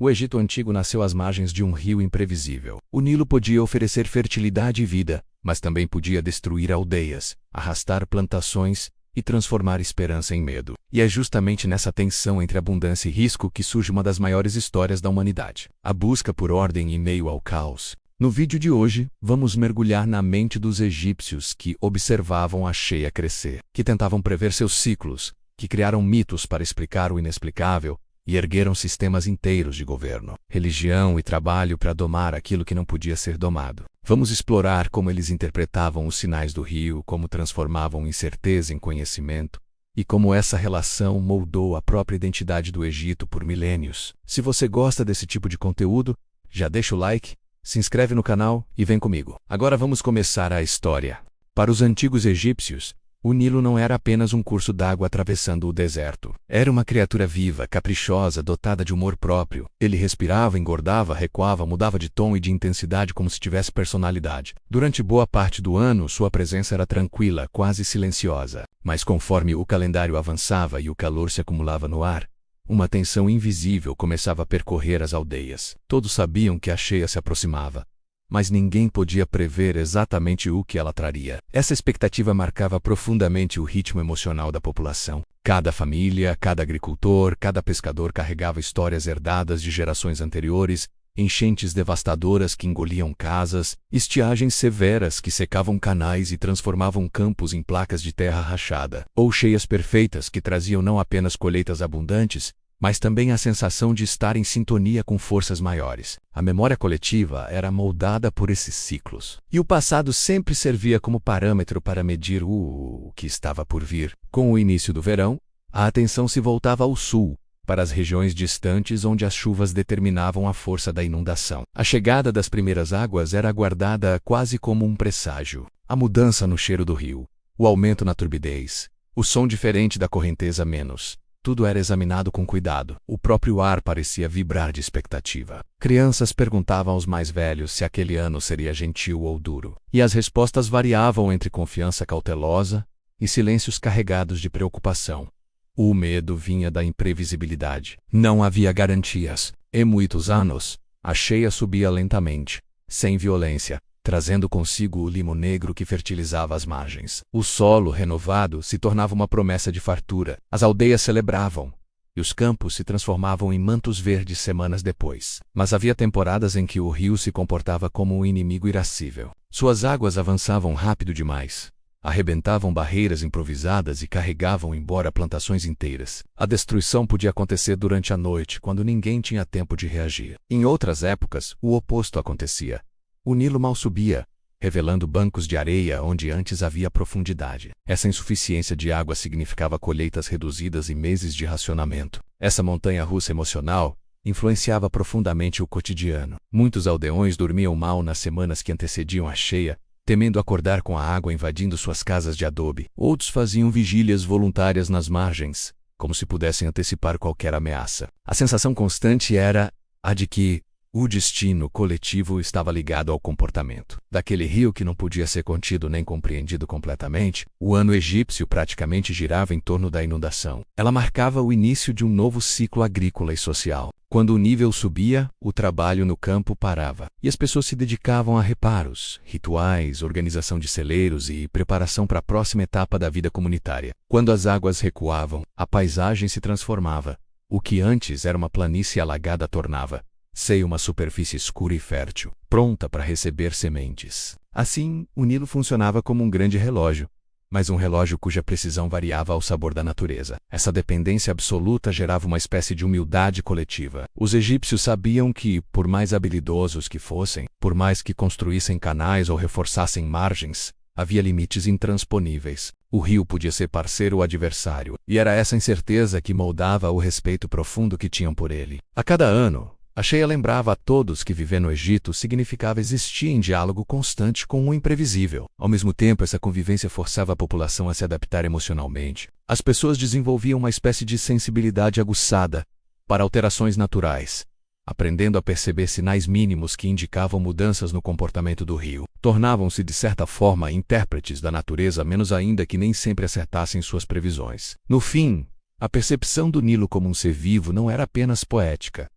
O Egito Antigo nasceu às margens de um rio imprevisível. O Nilo podia oferecer fertilidade e vida, mas também podia destruir aldeias, arrastar plantações e transformar esperança em medo. E é justamente nessa tensão entre abundância e risco que surge uma das maiores histórias da humanidade: a busca por ordem em meio ao caos. No vídeo de hoje, vamos mergulhar na mente dos egípcios que observavam a cheia crescer, que tentavam prever seus ciclos, que criaram mitos para explicar o inexplicável e ergueram sistemas inteiros de governo, religião e trabalho para domar aquilo que não podia ser domado. Vamos explorar como eles interpretavam os sinais do rio, como transformavam incerteza em conhecimento e como essa relação moldou a própria identidade do Egito por milênios. Se você gosta desse tipo de conteúdo, já deixa o like, se inscreve no canal e vem comigo. Agora vamos começar a história. Para os antigos egípcios, o Nilo não era apenas um curso d'água atravessando o deserto. Era uma criatura viva, caprichosa, dotada de humor próprio. Ele respirava, engordava, recuava, mudava de tom e de intensidade como se tivesse personalidade. Durante boa parte do ano, sua presença era tranquila, quase silenciosa. Mas conforme o calendário avançava e o calor se acumulava no ar, uma tensão invisível começava a percorrer as aldeias. Todos sabiam que a cheia se aproximava, mas ninguém podia prever exatamente o que ela traria. Essa expectativa marcava profundamente o ritmo emocional da população. Cada família, cada agricultor, cada pescador carregava histórias herdadas de gerações anteriores, enchentes devastadoras que engoliam casas, estiagens severas que secavam canais e transformavam campos em placas de terra rachada, ou cheias perfeitas que traziam não apenas colheitas abundantes, mas também a sensação de estar em sintonia com forças maiores. A memória coletiva era moldada por esses ciclos. E o passado sempre servia como parâmetro para medir o que estava por vir. Com o início do verão, a atenção se voltava ao sul, para as regiões distantes onde as chuvas determinavam a força da inundação. A chegada das primeiras águas era aguardada quase como um presságio. A mudança no cheiro do rio, o aumento na turbidez, o som diferente da correnteza menos. Tudo era examinado com cuidado. O próprio ar parecia vibrar de expectativa. Crianças perguntavam aos mais velhos se aquele ano seria gentil ou duro. E as respostas variavam entre confiança cautelosa e silêncios carregados de preocupação. O medo vinha da imprevisibilidade. Não havia garantias. Em muitos anos, a cheia subia lentamente, sem violência, trazendo consigo o limo negro que fertilizava as margens. O solo, renovado, se tornava uma promessa de fartura. As aldeias celebravam, e os campos se transformavam em mantos verdes semanas depois. Mas havia temporadas em que o rio se comportava como um inimigo irascível. Suas águas avançavam rápido demais, arrebentavam barreiras improvisadas e carregavam embora plantações inteiras. A destruição podia acontecer durante a noite, quando ninguém tinha tempo de reagir. Em outras épocas, o oposto acontecia. O Nilo mal subia, revelando bancos de areia onde antes havia profundidade. Essa insuficiência de água significava colheitas reduzidas e meses de racionamento. Essa montanha-russa emocional influenciava profundamente o cotidiano. Muitos aldeões dormiam mal nas semanas que antecediam a cheia, temendo acordar com a água invadindo suas casas de adobe. Outros faziam vigílias voluntárias nas margens, como se pudessem antecipar qualquer ameaça. A sensação constante era a de que o destino coletivo estava ligado ao comportamento daquele rio que não podia ser contido nem compreendido completamente. O ano egípcio praticamente girava em torno da inundação. Ela marcava o início de um novo ciclo agrícola e social. Quando o nível subia, o trabalho no campo parava, e as pessoas se dedicavam a reparos, rituais, organização de celeiros e preparação para a próxima etapa da vida comunitária. Quando as águas recuavam, a paisagem se transformava. O que antes era uma planície alagada tornava-se uma superfície escura e fértil, pronta para receber sementes. Assim, o Nilo funcionava como um grande relógio, mas um relógio cuja precisão variava ao sabor da natureza. Essa dependência absoluta gerava uma espécie de humildade coletiva. Os egípcios sabiam que, por mais habilidosos que fossem, por mais que construíssem canais ou reforçassem margens, havia limites intransponíveis. O rio podia ser parceiro ou adversário, e era essa incerteza que moldava o respeito profundo que tinham por ele. A cada ano, a cheia lembrava a todos que viver no Egito significava existir em diálogo constante com o imprevisível. Ao mesmo tempo, essa convivência forçava a população a se adaptar emocionalmente. As pessoas desenvolviam uma espécie de sensibilidade aguçada para alterações naturais, aprendendo a perceber sinais mínimos que indicavam mudanças no comportamento do rio. Tornavam-se, de certa forma, intérpretes da natureza, menos ainda que nem sempre acertassem suas previsões. No fim, A percepção do Nilo como um ser vivo não era apenas poética.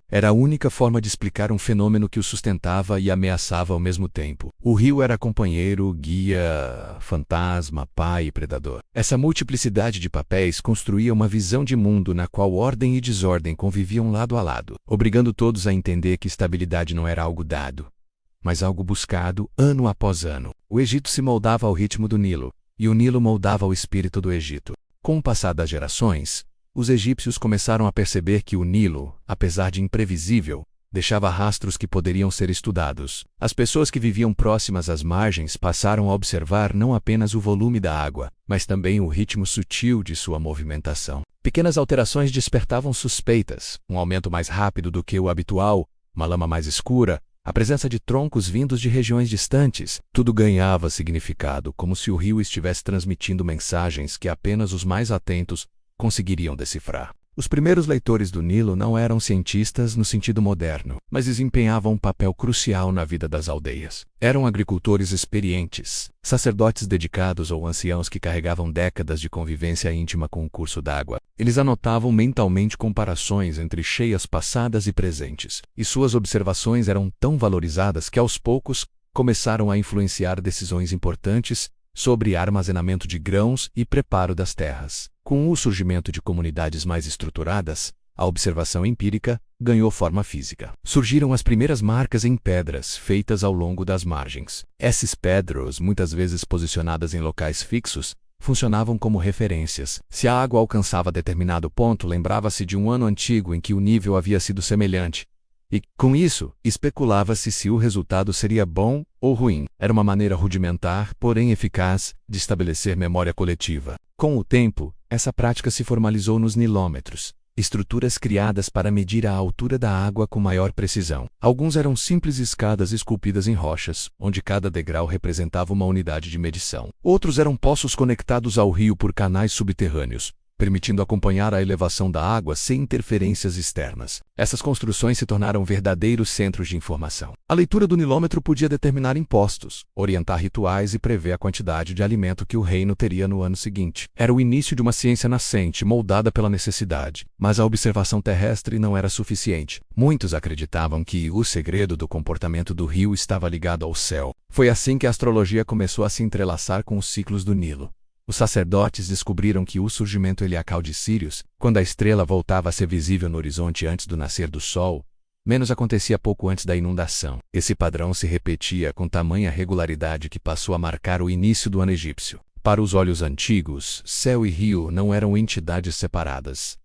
Era a única forma de explicar um fenômeno que o sustentava e ameaçava ao mesmo tempo. O rio era companheiro, guia, fantasma, pai e predador. Essa multiplicidade de papéis construía uma visão de mundo na qual ordem e desordem conviviam lado a lado, obrigando todos a entender que estabilidade não era algo dado, mas algo buscado ano após ano. O Egito se moldava ao ritmo do Nilo, e o Nilo moldava o espírito do Egito. Com o passar das gerações, os egípcios começaram a perceber que o Nilo, apesar de imprevisível, deixava rastros que poderiam ser estudados. As pessoas que viviam próximas às margens passaram a observar não apenas o volume da água, mas também o ritmo sutil de sua movimentação. Pequenas alterações despertavam suspeitas, um aumento mais rápido do que o habitual, uma lama mais escura, a presença de troncos vindos de regiões distantes. Tudo ganhava significado, como se o rio estivesse transmitindo mensagens que apenas os mais atentos conseguiriam decifrar. Os primeiros leitores do Nilo não eram cientistas no sentido moderno, mas desempenhavam um papel crucial na vida das aldeias. Eram agricultores experientes, sacerdotes dedicados ou anciãos que carregavam décadas de convivência íntima com o curso d'água. Eles anotavam mentalmente comparações entre cheias passadas e presentes, e suas observações eram tão valorizadas que aos poucos começaram a influenciar decisões importantes sobre armazenamento de grãos e preparo das terras. Com o surgimento de comunidades mais estruturadas, a observação empírica ganhou forma física. Surgiram as primeiras marcas em pedras feitas ao longo das margens. Esses pedros, muitas vezes posicionadas em locais fixos, funcionavam como referências. Se a água alcançava determinado ponto, lembrava-se de um ano antigo em que o nível havia sido semelhante. E, com isso, especulava-se se o resultado seria bom ou ruim. Era uma maneira rudimentar, porém eficaz, de estabelecer memória coletiva. Com o tempo, essa prática se formalizou nos nilômetros, estruturas criadas para medir a altura da água com maior precisão. Alguns eram simples escadas esculpidas em rochas, onde cada degrau representava uma unidade de medição. Outros eram poços conectados ao rio por canais subterrâneos, permitindo acompanhar a elevação da água sem interferências externas. Essas construções se tornaram verdadeiros centros de informação. A leitura do nilômetro podia determinar impostos, orientar rituais e prever a quantidade de alimento que o reino teria no ano seguinte. Era o início de uma ciência nascente, moldada pela necessidade. Mas a observação terrestre não era suficiente. Muitos acreditavam que o segredo do comportamento do rio estava ligado ao céu. Foi assim que a astrologia começou a se entrelaçar com os ciclos do Nilo. Os sacerdotes descobriram que o surgimento heliacal de Sírius, quando a estrela voltava a ser visível no horizonte antes do nascer do sol, menos acontecia pouco antes da inundação. Esse padrão se repetia com tamanha regularidade que passou a marcar o início do ano egípcio. Para os olhos antigos, céu e rio não eram entidades separadas,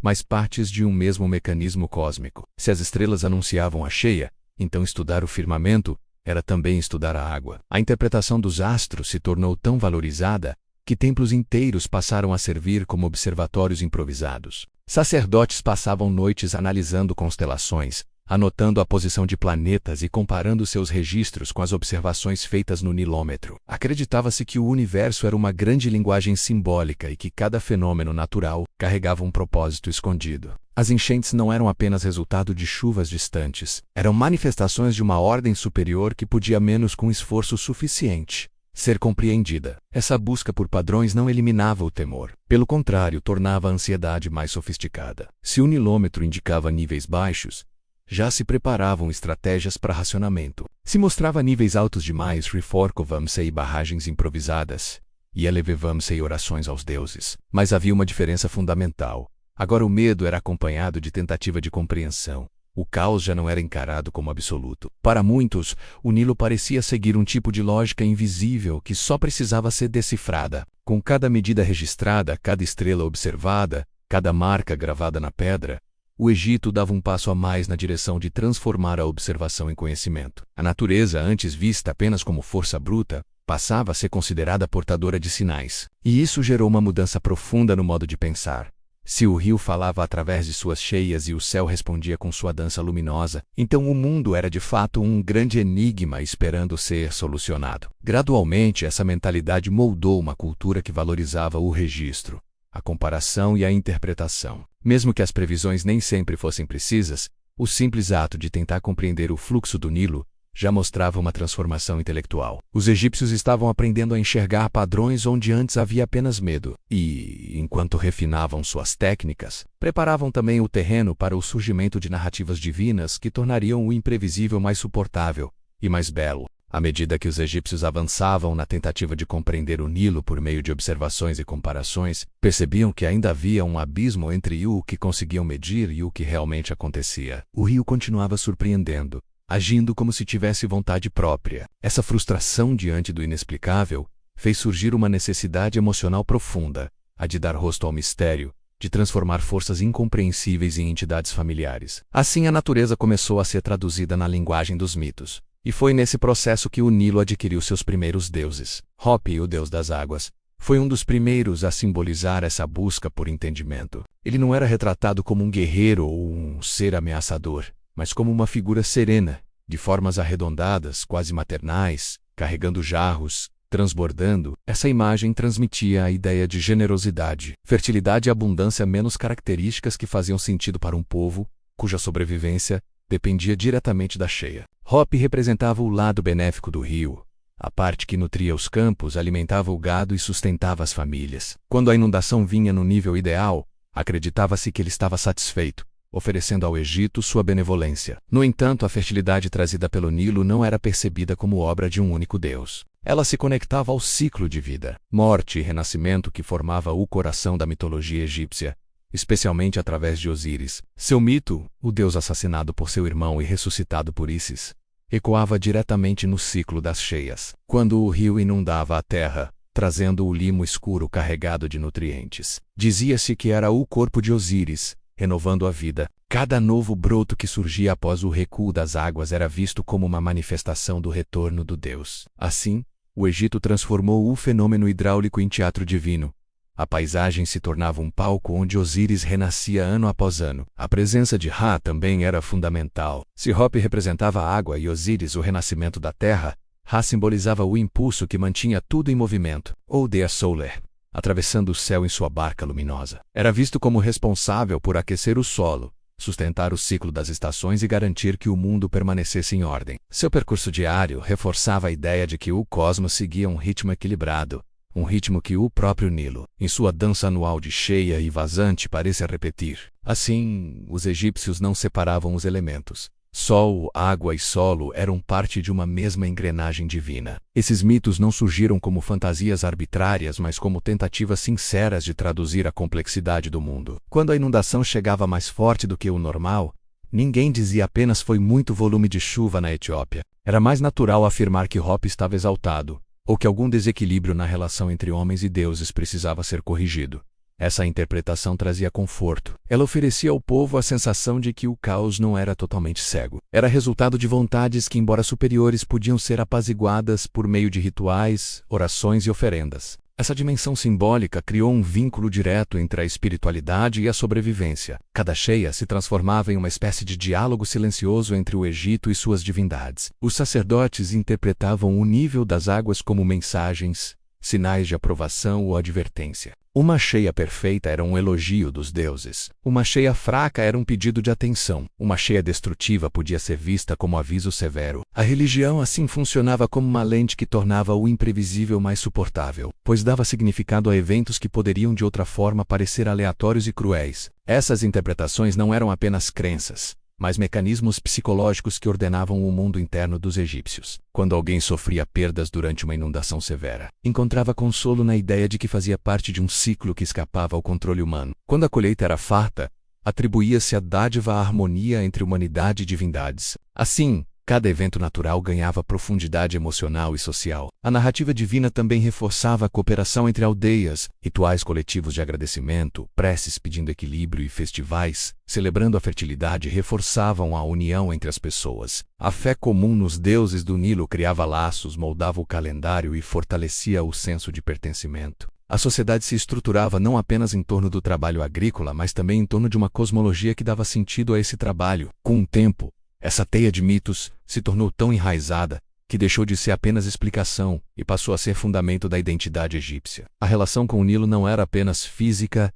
mas partes de um mesmo mecanismo cósmico. Se as estrelas anunciavam a cheia, então estudar o firmamento era também estudar a água. A interpretação dos astros se tornou tão valorizada que templos inteiros passaram a servir como observatórios improvisados. Sacerdotes passavam noites analisando constelações, anotando a posição de planetas e comparando seus registros com as observações feitas no nilômetro. Acreditava-se que o universo era uma grande linguagem simbólica e que cada fenômeno natural carregava um propósito escondido. As enchentes não eram apenas resultado de chuvas distantes, eram manifestações de uma ordem superior que podia menos com esforço suficiente ser compreendida. Essa busca por padrões não eliminava o temor. Pelo contrário, tornava a ansiedade mais sofisticada. Se o nilômetro indicava níveis baixos, já se preparavam estratégias para racionamento. Se mostrava níveis altos demais, reforçavam-se e barragens improvisadas, e elevavam-se orações aos deuses. Mas havia uma diferença fundamental. Agora o medo era acompanhado de tentativa de compreensão. O caos já não era encarado como absoluto. Para muitos, o Nilo parecia seguir um tipo de lógica invisível que só precisava ser decifrada. Com cada medida registrada, cada estrela observada, cada marca gravada na pedra, o Egito dava um passo a mais na direção de transformar a observação em conhecimento. A natureza, antes vista apenas como força bruta, passava a ser considerada portadora de sinais. E isso gerou uma mudança profunda no modo de pensar. Se o rio falava através de suas cheias e o céu respondia com sua dança luminosa, então o mundo era de fato um grande enigma esperando ser solucionado. Gradualmente, essa mentalidade moldou uma cultura que valorizava o registro, a comparação e a interpretação. Mesmo que as previsões nem sempre fossem precisas, o simples ato de tentar compreender o fluxo do Nilo já mostrava uma transformação intelectual. Os egípcios estavam aprendendo a enxergar padrões onde antes havia apenas medo. E, enquanto refinavam suas técnicas, preparavam também o terreno para o surgimento de narrativas divinas que tornariam o imprevisível mais suportável e mais belo. À medida que os egípcios avançavam na tentativa de compreender o Nilo por meio de observações e comparações, percebiam que ainda havia um abismo entre o que conseguiam medir e o que realmente acontecia. O rio continuava surpreendendo, agindo como se tivesse vontade própria. Essa frustração diante do inexplicável fez surgir uma necessidade emocional profunda, a de dar rosto ao mistério, de transformar forças incompreensíveis em entidades familiares. Assim, a natureza começou a ser traduzida na linguagem dos mitos. E foi nesse processo que o Nilo adquiriu seus primeiros deuses. Hopi, o deus das águas, foi um dos primeiros a simbolizar essa busca por entendimento. Ele não era retratado como um guerreiro ou um ser ameaçador, mas como uma figura serena, de formas arredondadas, quase maternais, carregando jarros, transbordando. Essa imagem transmitia a ideia de generosidade, fertilidade e abundância, menos características que faziam sentido para um povo cuja sobrevivência dependia diretamente da cheia. Hopi representava o lado benéfico do rio, a parte que nutria os campos, alimentava o gado e sustentava as famílias. Quando a inundação vinha no nível ideal, acreditava-se que ele estava satisfeito, oferecendo ao Egito sua benevolência. No entanto, a fertilidade trazida pelo Nilo não era percebida como obra de um único deus. Ela se conectava ao ciclo de vida, morte e renascimento que formava o coração da mitologia egípcia, especialmente através de Osíris. Seu mito, o deus assassinado por seu irmão e ressuscitado por Ísis, ecoava diretamente no ciclo das cheias, quando o rio inundava a terra, trazendo o limo escuro carregado de nutrientes. Dizia-se que era o corpo de Osíris, renovando a vida. Cada novo broto que surgia após o recuo das águas era visto como uma manifestação do retorno do deus. Assim, o Egito transformou o fenômeno hidráulico em teatro divino. A paisagem se tornava um palco onde Osíris renascia ano após ano. A presença de Ra também era fundamental. Se Hopi representava a água e Osíris o renascimento da terra, Ra simbolizava o impulso que mantinha tudo em movimento, ou Dea Solar, atravessando o céu em sua barca luminosa. Era visto como responsável por aquecer o solo, sustentar o ciclo das estações e garantir que o mundo permanecesse em ordem. Seu percurso diário reforçava a ideia de que o cosmos seguia um ritmo equilibrado, um ritmo que o próprio Nilo, em sua dança anual de cheia e vazante, parecia repetir. Assim, os egípcios não separavam os elementos. Sol, água e solo eram parte de uma mesma engrenagem divina. Esses mitos não surgiram como fantasias arbitrárias, mas como tentativas sinceras de traduzir a complexidade do mundo. Quando a inundação chegava mais forte do que o normal, ninguém dizia apenas foi muito volume de chuva na Etiópia. Era mais natural afirmar que Hopi estava exaltado, ou que algum desequilíbrio na relação entre homens e deuses precisava ser corrigido. Essa interpretação trazia conforto. Ela oferecia ao povo a sensação de que o caos não era totalmente cego. Era resultado de vontades que, embora superiores, podiam ser apaziguadas por meio de rituais, orações e oferendas. Essa dimensão simbólica criou um vínculo direto entre a espiritualidade e a sobrevivência. Cada cheia se transformava em uma espécie de diálogo silencioso entre o Egito e suas divindades. Os sacerdotes interpretavam o nível das águas como mensagens, sinais de aprovação ou advertência. Uma cheia perfeita era um elogio dos deuses. Uma cheia fraca era um pedido de atenção. Uma cheia destrutiva podia ser vista como aviso severo. A religião assim funcionava como uma lente que tornava o imprevisível mais suportável, pois dava significado a eventos que poderiam de outra forma parecer aleatórios e cruéis. Essas interpretações não eram apenas crenças, mas mecanismos psicológicos que ordenavam o mundo interno dos egípcios. Quando alguém sofria perdas durante uma inundação severa, encontrava consolo na ideia de que fazia parte de um ciclo que escapava ao controle humano. Quando a colheita era farta, atribuía-se a dádiva à harmonia entre humanidade e divindades. Assim, cada evento natural ganhava profundidade emocional e social. A narrativa divina também reforçava a cooperação entre aldeias, rituais coletivos de agradecimento, preces pedindo equilíbrio e festivais, celebrando a fertilidade, reforçavam a união entre as pessoas. A fé comum nos deuses do Nilo criava laços, moldava o calendário e fortalecia o senso de pertencimento. A sociedade se estruturava não apenas em torno do trabalho agrícola, mas também em torno de uma cosmologia que dava sentido a esse trabalho. Com o tempo, essa teia de mitos se tornou tão enraizada que deixou de ser apenas explicação e passou a ser fundamento da identidade egípcia. A relação com o Nilo não era apenas física,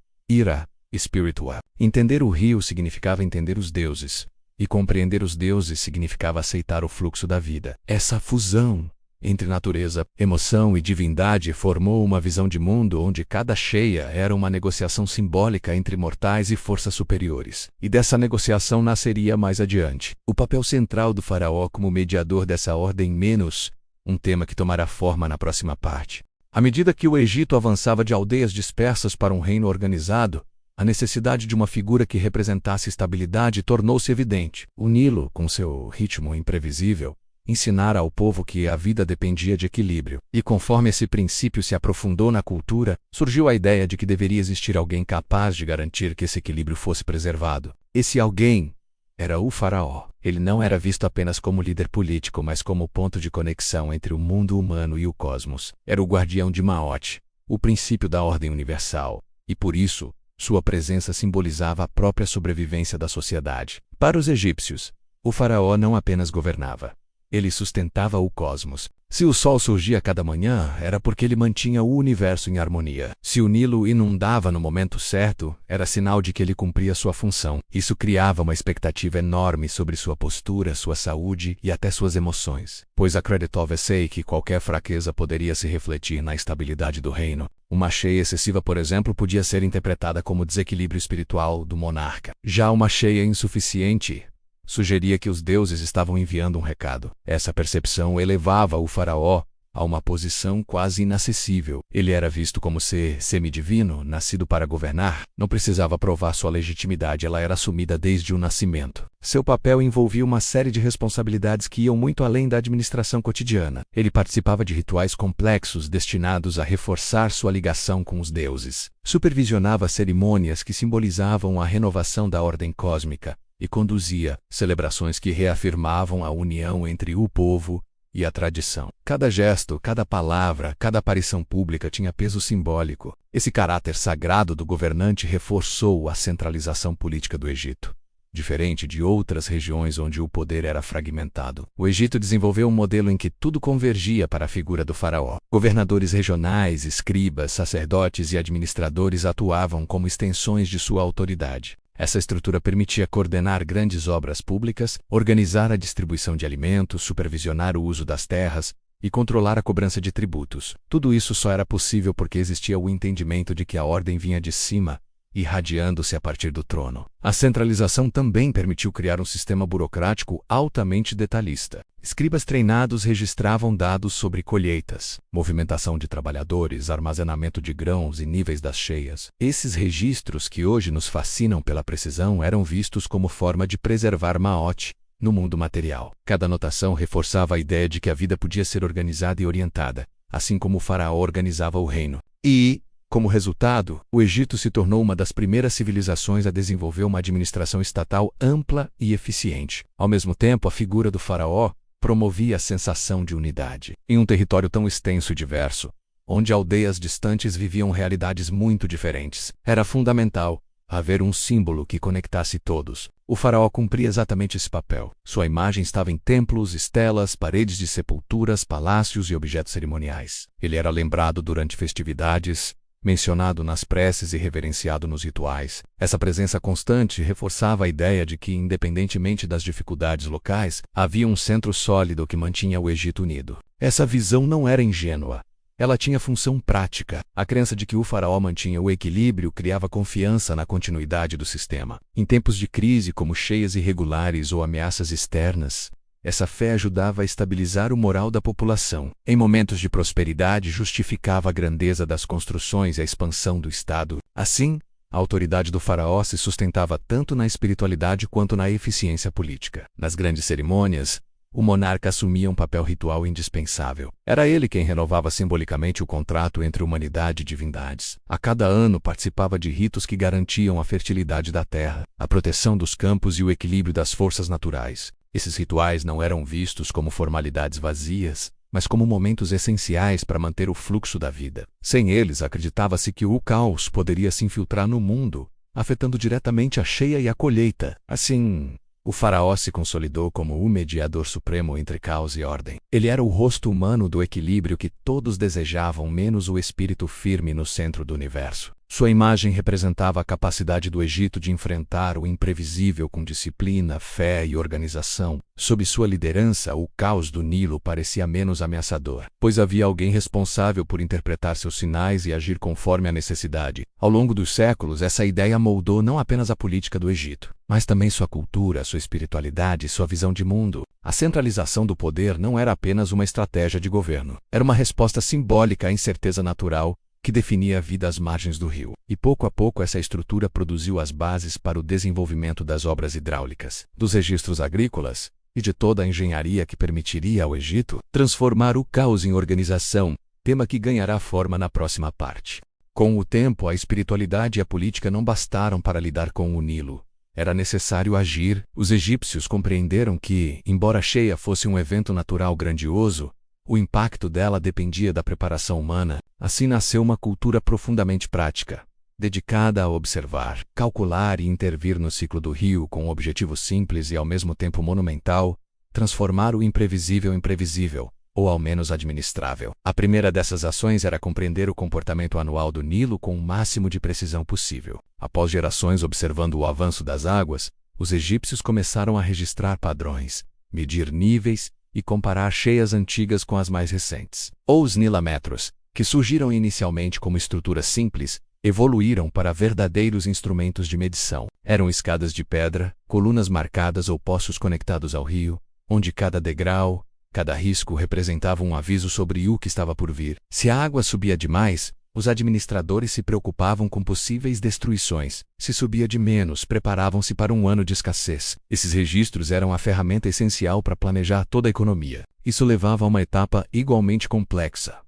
espiritual. Entender o rio significava entender os deuses, e compreender os deuses significava aceitar o fluxo da vida. Essa fusão entre natureza, emoção e divindade formou uma visão de mundo onde cada cheia era uma negociação simbólica entre mortais e forças superiores. E dessa negociação nasceria mais adiante o papel central do faraó como mediador dessa ordem menos, um tema que tomará forma na próxima parte. À medida que o Egito avançava de aldeias dispersas para um reino organizado, a necessidade de uma figura que representasse estabilidade tornou-se evidente. O Nilo, com seu ritmo imprevisível, ensinara ao povo que a vida dependia de equilíbrio. E conforme esse princípio se aprofundou na cultura, surgiu a ideia de que deveria existir alguém capaz de garantir que esse equilíbrio fosse preservado. Esse alguém era o faraó. Ele não era visto apenas como líder político, mas como ponto de conexão entre o mundo humano e o cosmos. Era o guardião de Maat, o princípio da ordem universal, e por isso, sua presença simbolizava a própria sobrevivência da sociedade. Para os egípcios, o faraó não apenas governava. Ele sustentava o cosmos. Se o sol surgia cada manhã, era porque ele mantinha o universo em harmonia. Se o Nilo inundava no momento certo, era sinal de que ele cumpria sua função. Isso criava uma expectativa enorme sobre sua postura, sua saúde e até suas emoções, pois acreditava-se que qualquer fraqueza poderia se refletir na estabilidade do reino. Uma cheia excessiva, por exemplo, podia ser interpretada como desequilíbrio espiritual do monarca. Já uma cheia insuficiente sugeria que os deuses estavam enviando um recado. Essa percepção elevava o faraó a uma posição quase inacessível. Ele era visto como ser semidivino, nascido para governar. Não precisava provar sua legitimidade, ela era assumida desde o nascimento. Seu papel envolvia uma série de responsabilidades que iam muito além da administração cotidiana. Ele participava de rituais complexos destinados a reforçar sua ligação com os deuses. Supervisionava cerimônias que simbolizavam a renovação da ordem cósmica e conduzia celebrações que reafirmavam a união entre o povo e a tradição. Cada gesto, cada palavra, cada aparição pública tinha peso simbólico. Esse caráter sagrado do governante reforçou a centralização política do Egito. Diferente de outras regiões onde o poder era fragmentado, o Egito desenvolveu um modelo em que tudo convergia para a figura do faraó. Governadores regionais, escribas, sacerdotes e administradores atuavam como extensões de sua autoridade. Essa estrutura permitia coordenar grandes obras públicas, organizar a distribuição de alimentos, supervisionar o uso das terras e controlar a cobrança de tributos. Tudo isso só era possível porque existia o entendimento de que a ordem vinha de cima, irradiando-se a partir do trono. A centralização também permitiu criar um sistema burocrático altamente detalhista. Escribas treinados registravam dados sobre colheitas, movimentação de trabalhadores, armazenamento de grãos e níveis das cheias. Esses registros, que hoje nos fascinam pela precisão, eram vistos como forma de preservar Maat no mundo material. Cada anotação reforçava a ideia de que a vida podia ser organizada e orientada, assim como o faraó organizava o reino. E, como resultado, o Egito se tornou uma das primeiras civilizações a desenvolver uma administração estatal ampla e eficiente. Ao mesmo tempo, a figura do faraó promovia a sensação de unidade. Em um território tão extenso e diverso, onde aldeias distantes viviam realidades muito diferentes, era fundamental haver um símbolo que conectasse todos. O faraó cumpria exatamente esse papel. Sua imagem estava em templos, estelas, paredes de sepulturas, palácios e objetos cerimoniais. Ele era lembrado durante festividades, mencionado nas preces e reverenciado nos rituais. Essa presença constante reforçava a ideia de que, independentemente das dificuldades locais, havia um centro sólido que mantinha o Egito unido. Essa visão não era ingênua. Ela tinha função prática. A crença de que o faraó mantinha o equilíbrio criava confiança na continuidade do sistema. Em tempos de crise, como cheias irregulares ou ameaças externas, essa fé ajudava a estabilizar o moral da população. Em momentos de prosperidade, justificava a grandeza das construções e a expansão do Estado. Assim, a autoridade do faraó se sustentava tanto na espiritualidade quanto na eficiência política. Nas grandes cerimônias, o monarca assumia um papel ritual indispensável. Era ele quem renovava simbolicamente o contrato entre humanidade e divindades. A cada ano participava de ritos que garantiam a fertilidade da terra, a proteção dos campos e o equilíbrio das forças naturais. Esses rituais não eram vistos como formalidades vazias, mas como momentos essenciais para manter o fluxo da vida. Sem eles, acreditava-se que o caos poderia se infiltrar no mundo, afetando diretamente a cheia e a colheita. Assim, o faraó se consolidou como o mediador supremo entre caos e ordem. Ele era o rosto humano do equilíbrio que todos desejavam, menos o espírito firme no centro do universo. Sua imagem representava a capacidade do Egito de enfrentar o imprevisível com disciplina, fé e organização. Sob sua liderança, o caos do Nilo parecia menos ameaçador, pois havia alguém responsável por interpretar seus sinais e agir conforme a necessidade. Ao longo dos séculos, essa ideia moldou não apenas a política do Egito, mas também sua cultura, sua espiritualidade e sua visão de mundo. A centralização do poder não era apenas uma estratégia de governo, era uma resposta simbólica à incerteza natural que definia a vida às margens do rio. E pouco a pouco essa estrutura produziu as bases para o desenvolvimento das obras hidráulicas, dos registros agrícolas e de toda a engenharia que permitiria ao Egito transformar o caos em organização, tema que ganhará forma na próxima parte. Com o tempo, a espiritualidade e a política não bastaram para lidar com o Nilo. Era necessário agir. Os egípcios compreenderam que, embora a cheia fosse um evento natural grandioso, o impacto dela dependia da preparação humana. Assim nasceu uma cultura profundamente prática, dedicada a observar, calcular e intervir no ciclo do rio com um objetivo simples e ao mesmo tempo monumental: transformar o imprevisível em previsível, ou ao menos administrável. A primeira dessas ações era compreender o comportamento anual do Nilo com o máximo de precisão possível. Após gerações observando o avanço das águas, os egípcios começaram a registrar padrões, medir níveis e comparar cheias antigas com as mais recentes. Os nilametros, que surgiram inicialmente como estruturas simples, evoluíram para verdadeiros instrumentos de medição. Eram escadas de pedra, colunas marcadas ou poços conectados ao rio, onde cada degrau, cada risco representava um aviso sobre o que estava por vir. Se a água subia demais, os administradores se preocupavam com possíveis destruições. Se subia de menos, preparavam-se para um ano de escassez. Esses registros eram a ferramenta essencial para planejar toda a economia. Isso levava a uma etapa igualmente complexa: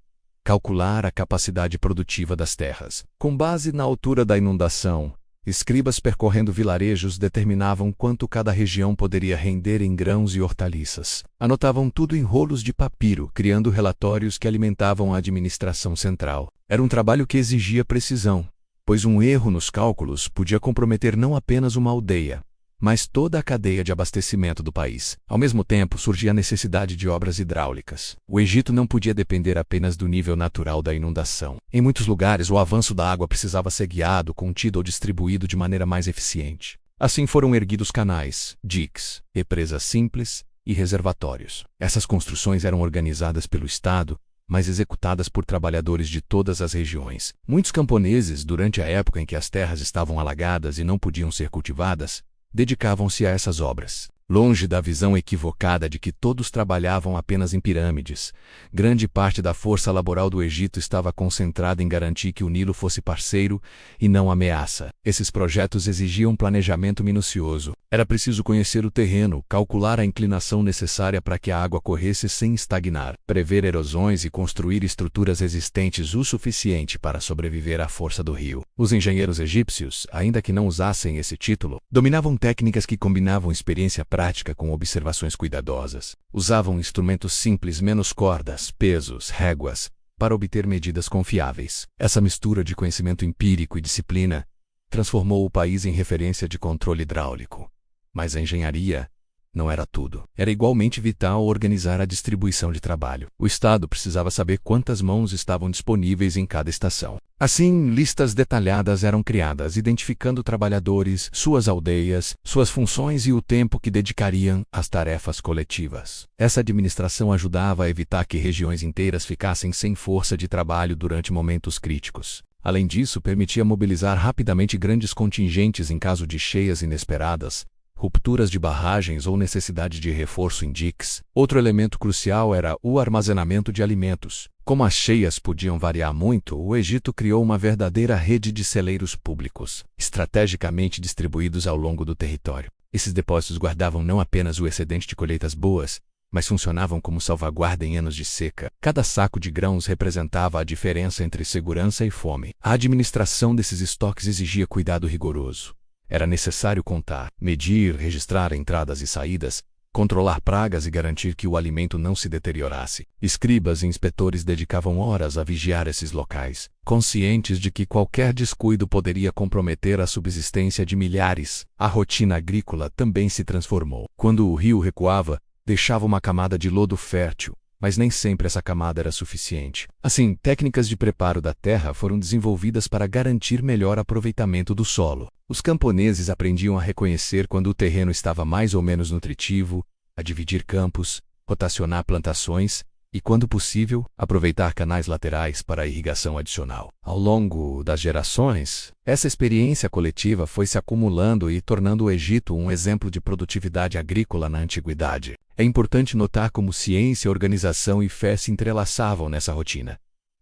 calcular a capacidade produtiva das terras. Com base na altura da inundação, escribas percorrendo vilarejos determinavam quanto cada região poderia render em grãos e hortaliças. Anotavam tudo em rolos de papiro, criando relatórios que alimentavam a administração central. Era um trabalho que exigia precisão, pois um erro nos cálculos podia comprometer não apenas uma aldeia, mas toda a cadeia de abastecimento do país. Ao mesmo tempo, surgia a necessidade de obras hidráulicas. O Egito não podia depender apenas do nível natural da inundação. Em muitos lugares, o avanço da água precisava ser guiado, contido ou distribuído de maneira mais eficiente. Assim foram erguidos canais, diques, represas simples e reservatórios. Essas construções eram organizadas pelo Estado, mas executadas por trabalhadores de todas as regiões. Muitos camponeses, durante a época em que as terras estavam alagadas e não podiam ser cultivadas, dedicavam-se a essas obras. Longe da visão equivocada de que todos trabalhavam apenas em pirâmides, grande parte da força laboral do Egito estava concentrada em garantir que o Nilo fosse parceiro e não ameaça. Esses projetos exigiam planejamento minucioso. Era preciso conhecer o terreno, calcular a inclinação necessária para que a água corresse sem estagnar, prever erosões e construir estruturas resistentes o suficiente para sobreviver à força do rio. Os engenheiros egípcios, ainda que não usassem esse título, dominavam técnicas que combinavam experiência prática com observações cuidadosas. Usavam instrumentos simples, menos cordas, pesos, réguas, para obter medidas confiáveis. Essa mistura de conhecimento empírico e disciplina transformou o país em referência de controle hidráulico. Mas a engenharia não era tudo. Era igualmente vital organizar a distribuição de trabalho. O Estado precisava saber quantas mãos estavam disponíveis em cada estação. Assim, listas detalhadas eram criadas, identificando trabalhadores, suas aldeias, suas funções e o tempo que dedicariam às tarefas coletivas. Essa administração ajudava a evitar que regiões inteiras ficassem sem força de trabalho durante momentos críticos. Além disso, permitia mobilizar rapidamente grandes contingentes em caso de cheias inesperadas, rupturas de barragens ou necessidade de reforço em diques. Outro elemento crucial era o armazenamento de alimentos. Como as cheias podiam variar muito, o Egito criou uma verdadeira rede de celeiros públicos, estrategicamente distribuídos ao longo do território. Esses depósitos guardavam não apenas o excedente de colheitas boas, mas funcionavam como salvaguarda em anos de seca. Cada saco de grãos representava a diferença entre segurança e fome. A administração desses estoques exigia cuidado rigoroso. Era necessário contar, medir, registrar entradas e saídas, controlar pragas e garantir que o alimento não se deteriorasse. Escribas e inspetores dedicavam horas a vigiar esses locais, conscientes de que qualquer descuido poderia comprometer a subsistência de milhares. A rotina agrícola também se transformou. Quando o rio recuava, deixava uma camada de lodo fértil, mas nem sempre essa camada era suficiente. Assim, técnicas de preparo da terra foram desenvolvidas para garantir melhor aproveitamento do solo. Os camponeses aprendiam a reconhecer quando o terreno estava mais ou menos nutritivo, a dividir campos, rotacionar plantações e, quando possível, aproveitar canais laterais para a irrigação adicional. Ao longo das gerações, essa experiência coletiva foi se acumulando e tornando o Egito um exemplo de produtividade agrícola na antiguidade. É importante notar como ciência, organização e fé se entrelaçavam nessa rotina.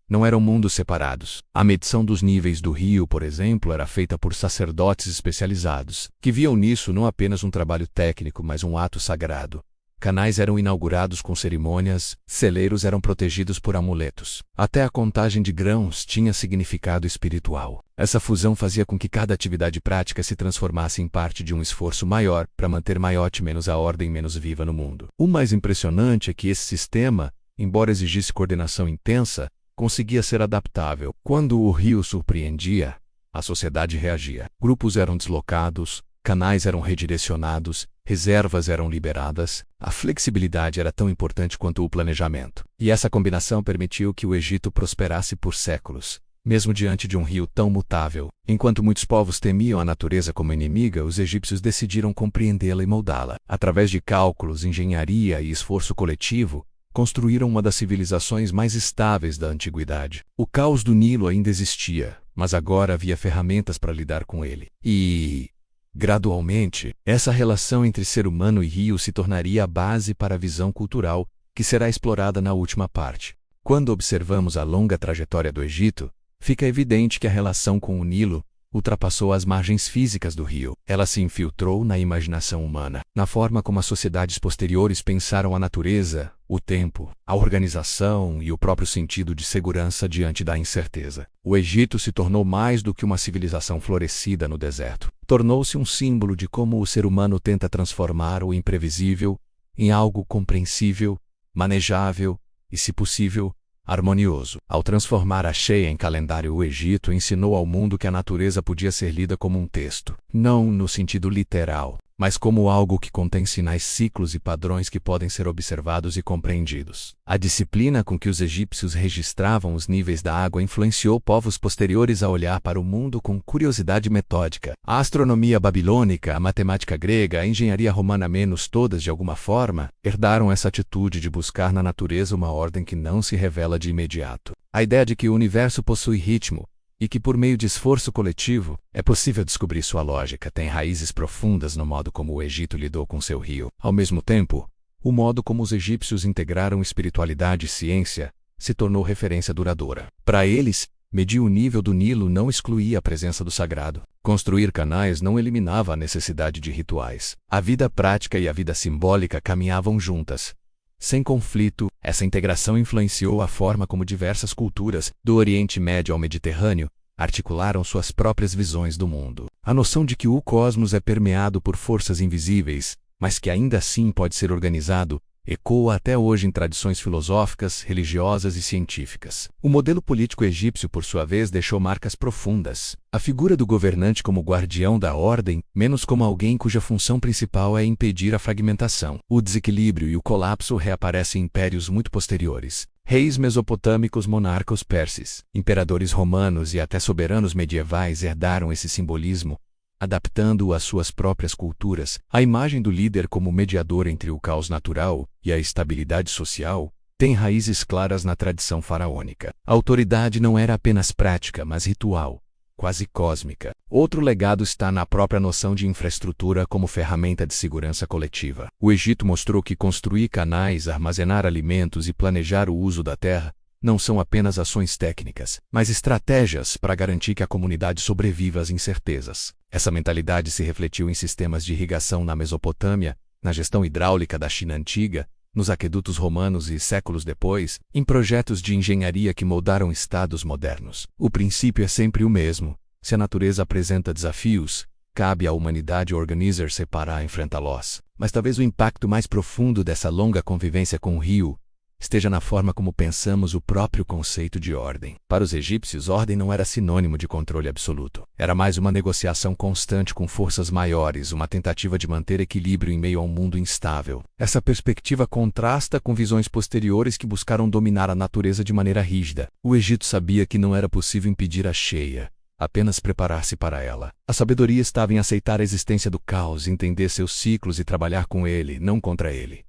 Não eram mundos separados. A medição dos níveis do rio, por exemplo, era feita por sacerdotes especializados, que viam nisso não apenas um trabalho técnico, mas um ato sagrado. Canais eram inaugurados com cerimônias, celeiros eram protegidos por amuletos. Até a contagem de grãos tinha significado espiritual. Essa fusão fazia com que cada atividade prática se transformasse em parte de um esforço maior para manter Maiote menos a ordem menos viva no mundo. O mais impressionante é que esse sistema, embora exigisse coordenação intensa, conseguia ser adaptável. Quando o rio surpreendia, a sociedade reagia. Grupos eram deslocados, canais eram redirecionados, reservas eram liberadas. A flexibilidade era tão importante quanto o planejamento. E essa combinação permitiu que o Egito prosperasse por séculos, mesmo diante de um rio tão mutável. Enquanto muitos povos temiam a natureza como inimiga, os egípcios decidiram compreendê-la e moldá-la. Através de cálculos, engenharia e esforço coletivo, construíram uma das civilizações mais estáveis da antiguidade. O caos do Nilo ainda existia, mas agora havia ferramentas para lidar com ele. E, gradualmente, essa relação entre ser humano e rio se tornaria a base para a visão cultural que será explorada na última parte. Quando observamos a longa trajetória do Egito, fica evidente que a relação com o Nilo ultrapassou as margens físicas do rio. Ela se infiltrou na imaginação humana, na forma como as sociedades posteriores pensaram a natureza, o tempo, a organização e o próprio sentido de segurança diante da incerteza. O Egito se tornou mais do que uma civilização florescida no deserto. Tornou-se um símbolo de como o ser humano tenta transformar o imprevisível em algo compreensível, manejável e, se possível, harmonioso. Ao transformar a Sheia em calendário, o Egito ensinou ao mundo que a natureza podia ser lida como um texto, não no sentido literal, mas como algo que contém sinais, ciclos e padrões que podem ser observados e compreendidos. A disciplina com que os egípcios registravam os níveis da água influenciou povos posteriores a olhar para o mundo com curiosidade metódica. A astronomia babilônica, a matemática grega, a engenharia romana, todas de alguma forma, herdaram essa atitude de buscar na natureza uma ordem que não se revela de imediato. A ideia de que o universo possui ritmo, e que por meio de esforço coletivo, é possível descobrir sua lógica, tem raízes profundas no modo como o Egito lidou com seu rio. Ao mesmo tempo, o modo como os egípcios integraram espiritualidade e ciência se tornou referência duradoura. Para eles, medir o nível do Nilo não excluía a presença do sagrado. Construir canais não eliminava a necessidade de rituais. A vida prática e a vida simbólica caminhavam juntas. Sem conflito, essa integração influenciou a forma como diversas culturas, do Oriente Médio ao Mediterrâneo, articularam suas próprias visões do mundo. A noção de que o cosmos é permeado por forças invisíveis, mas que ainda assim pode ser organizado, ecoa até hoje em tradições filosóficas, religiosas e científicas. O modelo político egípcio, por sua vez, deixou marcas profundas. A figura do governante como guardião da ordem, menos como alguém cuja função principal é impedir a fragmentação. O desequilíbrio e o colapso reaparecem em impérios muito posteriores. Reis mesopotâmicos, monarcas perses, imperadores romanos e até soberanos medievais herdaram esse simbolismo, adaptando-o às suas próprias culturas. A imagem do líder como mediador entre o caos natural e a estabilidade social tem raízes claras na tradição faraônica. A autoridade não era apenas prática, mas ritual, quase cósmica. Outro legado está na própria noção de infraestrutura como ferramenta de segurança coletiva. O Egito mostrou que construir canais, armazenar alimentos e planejar o uso da terra não são apenas ações técnicas, mas estratégias para garantir que a comunidade sobreviva às incertezas. Essa mentalidade se refletiu em sistemas de irrigação na Mesopotâmia, na gestão hidráulica da China antiga, nos aquedutos romanos e, séculos depois, em projetos de engenharia que moldaram estados modernos. O princípio é sempre o mesmo. Se a natureza apresenta desafios, cabe à humanidade organizar-se para enfrentá-los. Mas talvez o impacto mais profundo dessa longa convivência com o rio esteja na forma como pensamos o próprio conceito de ordem. Para os egípcios, ordem não era sinônimo de controle absoluto. Era mais uma negociação constante com forças maiores, uma tentativa de manter equilíbrio em meio a um mundo instável. Essa perspectiva contrasta com visões posteriores que buscaram dominar a natureza de maneira rígida. O Egito sabia que não era possível impedir a cheia, apenas preparar-se para ela. A sabedoria estava em aceitar a existência do caos, entender seus ciclos e trabalhar com ele, não contra ele.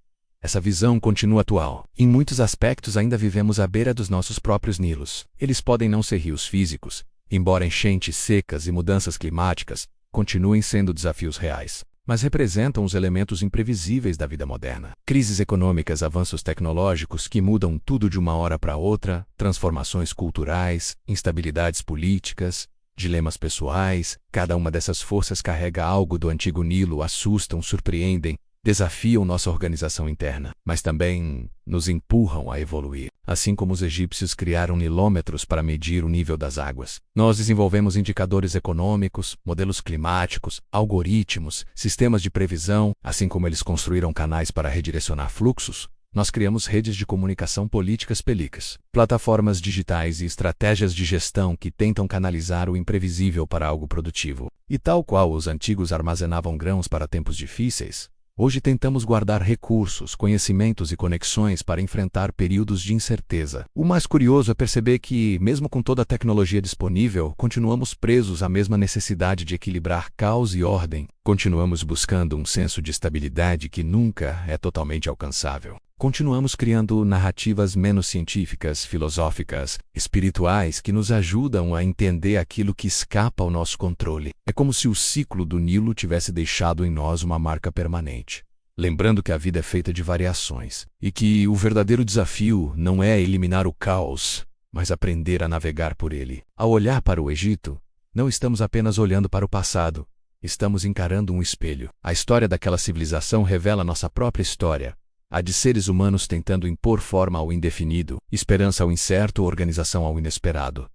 Essa visão continua atual. Em muitos aspectos ainda vivemos à beira dos nossos próprios Nilos. Eles podem não ser rios físicos, embora enchentes secas e mudanças climáticas continuem sendo desafios reais, mas representam os elementos imprevisíveis da vida moderna. Crises econômicas, avanços tecnológicos que mudam tudo de uma hora para outra, transformações culturais, instabilidades políticas, dilemas pessoais, cada uma dessas forças carrega algo do antigo Nilo, assustam, surpreendem, desafiam nossa organização interna, mas também nos empurram a evoluir. Assim como os egípcios criaram nilômetros para medir o nível das águas, nós desenvolvemos indicadores econômicos, modelos climáticos, algoritmos, sistemas de previsão, assim como eles construíram canais para redirecionar fluxos. Nós criamos redes de comunicação políticas pelicas, plataformas digitais e estratégias de gestão que tentam canalizar o imprevisível para algo produtivo. E tal qual os antigos armazenavam grãos para tempos difíceis, hoje tentamos guardar recursos, conhecimentos e conexões para enfrentar períodos de incerteza. O mais curioso é perceber que, mesmo com toda a tecnologia disponível, continuamos presos à mesma necessidade de equilibrar caos e ordem. Continuamos buscando um senso de estabilidade que nunca é totalmente alcançável. Continuamos criando narrativas menos científicas, filosóficas, espirituais que nos ajudam a entender aquilo que escapa ao nosso controle. É como se o ciclo do Nilo tivesse deixado em nós uma marca permanente, lembrando que a vida é feita de variações e que o verdadeiro desafio não é eliminar o caos, mas aprender a navegar por ele. Ao olhar para o Egito, não estamos apenas olhando para o passado, estamos encarando um espelho. A história daquela civilização revela nossa própria história. A de seres humanos tentando impor forma ao indefinido, esperança ao incerto, organização ao inesperado.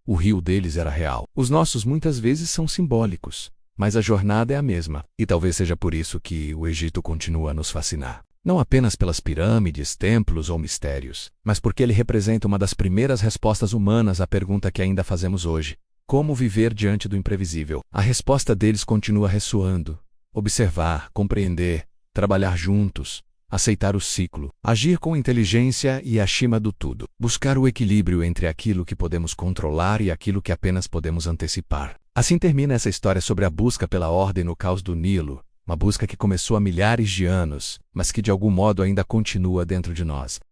O rio deles era real. Os nossos muitas vezes são simbólicos, mas a jornada é a mesma. E talvez seja por isso que o Egito continua a nos fascinar. Não apenas pelas pirâmides, templos ou mistérios, mas porque ele representa uma das primeiras respostas humanas à pergunta que ainda fazemos hoje: como viver diante do imprevisível? A resposta deles continua ressoando: observar, compreender, trabalhar juntos, aceitar o ciclo, agir com inteligência e acima do tudo, buscar o equilíbrio entre aquilo que podemos controlar e aquilo que apenas podemos antecipar. Assim termina essa história sobre a busca pela ordem no caos do Nilo, uma busca que começou há milhares de anos, mas que de algum modo ainda continua dentro de nós.